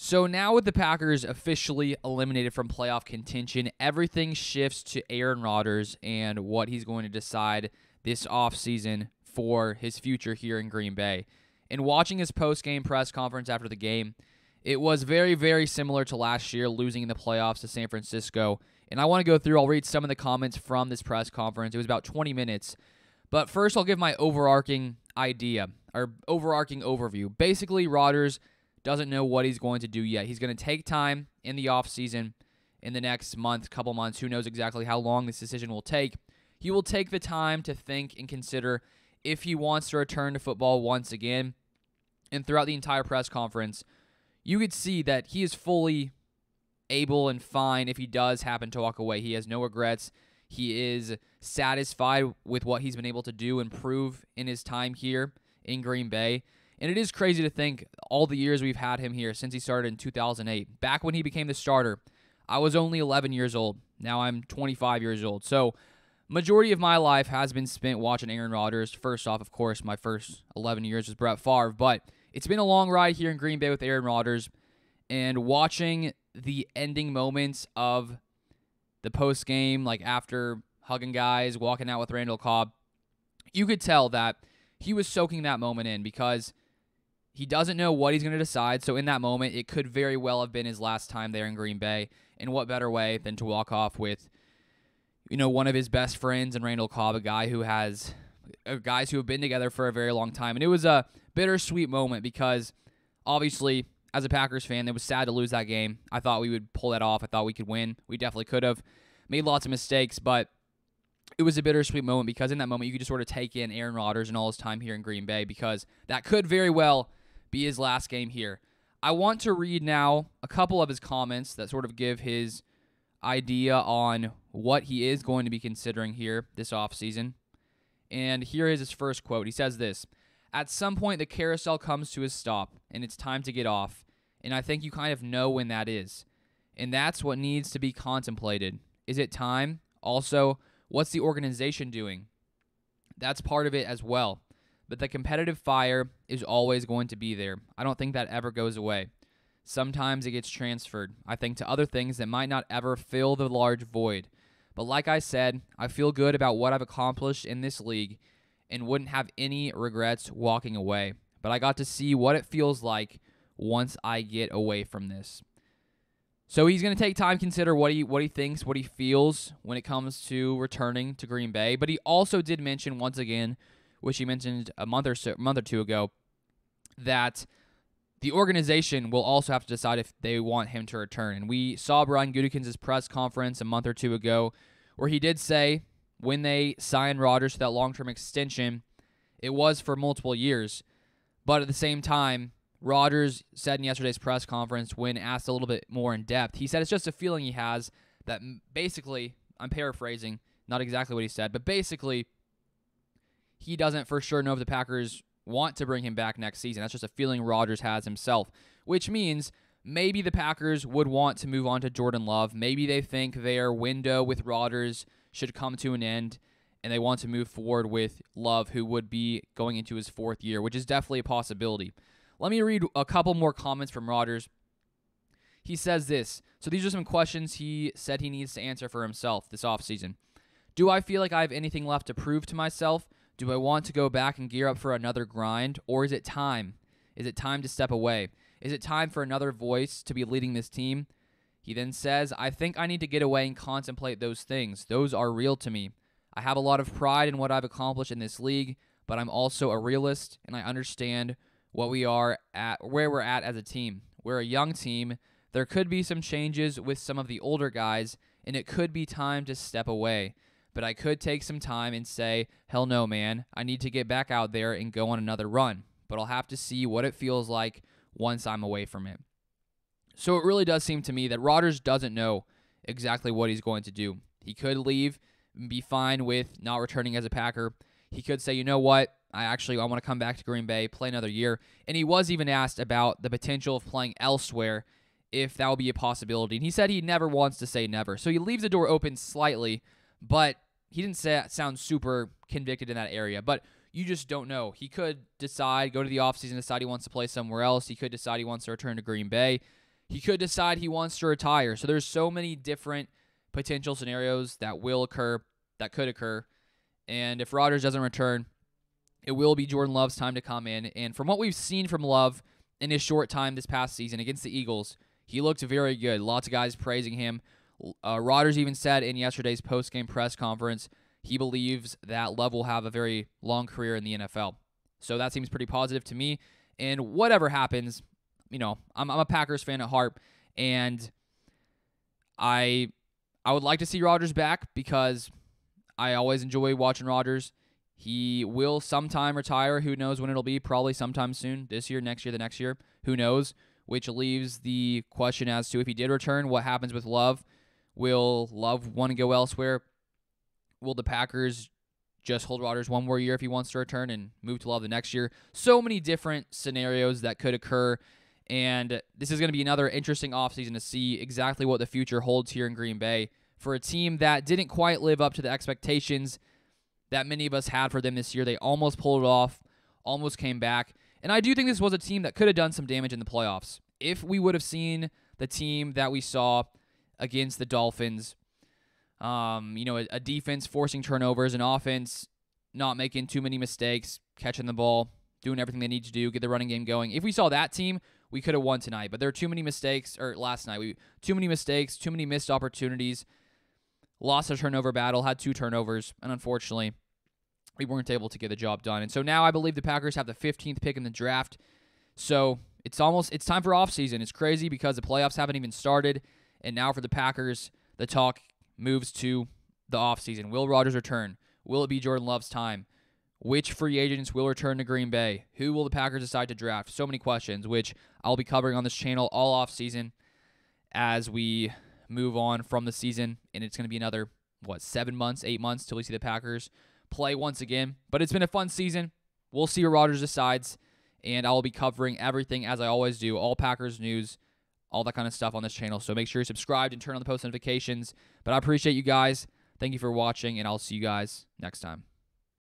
So now with the Packers officially eliminated from playoff contention, everything shifts to Aaron Rodgers and what he's going to decide this offseason for his future here in Green Bay. And watching his post-game press conference after the game, it was very, very similar to last year, losing in the playoffs to San Francisco. And I want to go through, I'll read some of the comments from this press conference. It was about 20 minutes. But first, I'll give my overarching idea, or overarching overview. Basically, Rodgers doesn't know what he's going to do yet. He's going to take time in the offseason in the next month, couple months. Who knows exactly how long this decision will take. He will take the time to think and consider if he wants to return to football once again. And throughout the entire press conference, you could see that he is fully able and fine if he does happen to walk away. He has no regrets. He is satisfied with what he's been able to do and prove in his time here in Green Bay. And it is crazy to think all the years we've had him here since he started in 2008. Back when he became the starter, I was only 11 years old. Now I'm 25 years old. So majority of my life has been spent watching Aaron Rodgers. First off, of course, my first 11 years was Brett Favre. But it's been a long ride here in Green Bay with Aaron Rodgers. And watching the ending moments of the post-game, like after hugging guys, walking out with Randall Cobb, you could tell that he was soaking that moment in because he doesn't know what he's going to decide. So in that moment, it could very well have been his last time there in Green Bay. And what better way than to walk off with, one of his best friends and Randall Cobb, a guy who has guys who have been together for a very long time. And it was a bittersweet moment because obviously, as a Packers fan, it was sad to lose that game. I thought we would pull that off. I thought we could win. We definitely could have. Made lots of mistakes, but it was a bittersweet moment because in that moment, you could just sort of take in Aaron Rodgers and all his time here in Green Bay because that could very well be his last game here. I want to read now a couple of his comments that sort of give his idea on what he is going to be considering here this offseason. And here is his first quote. He says this: "At some point, the carousel comes to a stop, and it's time to get off. And I think you kind of know when that is. And that's what needs to be contemplated. Is it time? Also, what's the organization doing? That's part of it as well. But the competitive fire is always going to be there. I don't think that ever goes away. Sometimes it gets transferred, I think, to other things that might not ever fill the large void. But like I said, I feel good about what I've accomplished in this league and wouldn't have any regrets walking away. But I got to see what it feels like once I get away from this." So he's going to take time to consider what he thinks, what he feels when it comes to returning to Green Bay. But he also did mention once again, which he mentioned a month or two ago, that the organization will also have to decide if they want him to return. And we saw Brian Gutekunst's press conference a month or two ago where he did say when they signed Rodgers to that long-term extension, it was for multiple years. But at the same time, Rodgers said in yesterday's press conference when asked a little bit more in depth, he said it's just a feeling he has that basically, I'm paraphrasing, not exactly what he said, but basically he doesn't for sure know if the Packers want to bring him back next season. That's just a feeling Rodgers has himself, which means maybe the Packers would want to move on to Jordan Love. Maybe they think their window with Rodgers should come to an end, and they want to move forward with Love, who would be going into his fourth year, which is definitely a possibility. Let me read a couple more comments from Rodgers. He says this. So these are some questions he said he needs to answer for himself this offseason. "Do I feel like I have anything left to prove to myself? Do I want to go back and gear up for another grind? Or is it time? Is it time to step away? Is it time for another voice to be leading this team?" He then says, "I think I need to get away and contemplate those things. Those are real to me. I have a lot of pride in what I've accomplished in this league, but I'm also a realist, and I understand where we're at as a team. We're a young team. There could be some changes with some of the older guys, and it could be time to step away. But I could take some time and say, hell no, man, I need to get back out there and go on another run. But I'll have to see what it feels like once I'm away from it." So it really does seem to me that Rodgers doesn't know exactly what he's going to do. He could leave and be fine with not returning as a Packer. He could say, you know what, I want to come back to Green Bay, play another year. And he was even asked about the potential of playing elsewhere if that would be a possibility. And he said he never wants to say never. So he leaves the door open slightly, but he didn't sound super convicted in that area. But you just don't know. He could decide, go to the offseason, decide he wants to play somewhere else. He could decide he wants to return to Green Bay. He could decide he wants to retire. So there's so many different potential scenarios that will occur, that could occur. And if Rodgers doesn't return, it will be Jordan Love's time to come in. And from what we've seen from Love in his short time this past season against the Eagles, he looked very good. Lots of guys praising him. Rodgers even said in yesterday's post-game press conference he believes that Love will have a very long career in the NFL. So that seems pretty positive to me. And whatever happens, I'm a Packers fan at heart, and I would like to see Rodgers back because I always enjoy watching Rodgers. He will sometime retire. Who knows when it'll be? Probably sometime soon. This year, next year, the next year. Who knows? Which leaves the question as to if he did return, what happens with Love? Will Love want to go elsewhere? Will the Packers just hold Rodgers one more year if he wants to return and move to Love the next year? So many different scenarios that could occur, and this is going to be another interesting offseason to see exactly what the future holds here in Green Bay for a team that didn't quite live up to the expectations that many of us had for them this year. They almost pulled it off, almost came back, and I do think this was a team that could have done some damage in the playoffs. If we would have seen the team that we saw against the Dolphins, a defense forcing turnovers, an offense not making too many mistakes, catching the ball, doing everything they need to do, get the running game going. If we saw that team, we could have won tonight. But there are too many mistakes, or last night, too many mistakes, too many missed opportunities, lost a turnover battle, had 2 turnovers, and unfortunately, we weren't able to get the job done. And so now I believe the Packers have the 15th pick in the draft. So it's time for offseason. It's crazy because the playoffs haven't even started. And now for the Packers, the talk moves to the offseason. Will Rodgers return? Will it be Jordan Love's time? Which free agents will return to Green Bay? Who will the Packers decide to draft? So many questions, which I'll be covering on this channel all offseason as we move on from the season. And it's going to be another, 7 months, 8 months till we see the Packers play once again. But it's been a fun season. We'll see what Rodgers decides. And I'll be covering everything as I always do, all Packers news, all that kind of stuff on this channel. So make sure you're subscribed and turn on the post notifications. But I appreciate you guys. Thank you for watching, and I'll see you guys next time.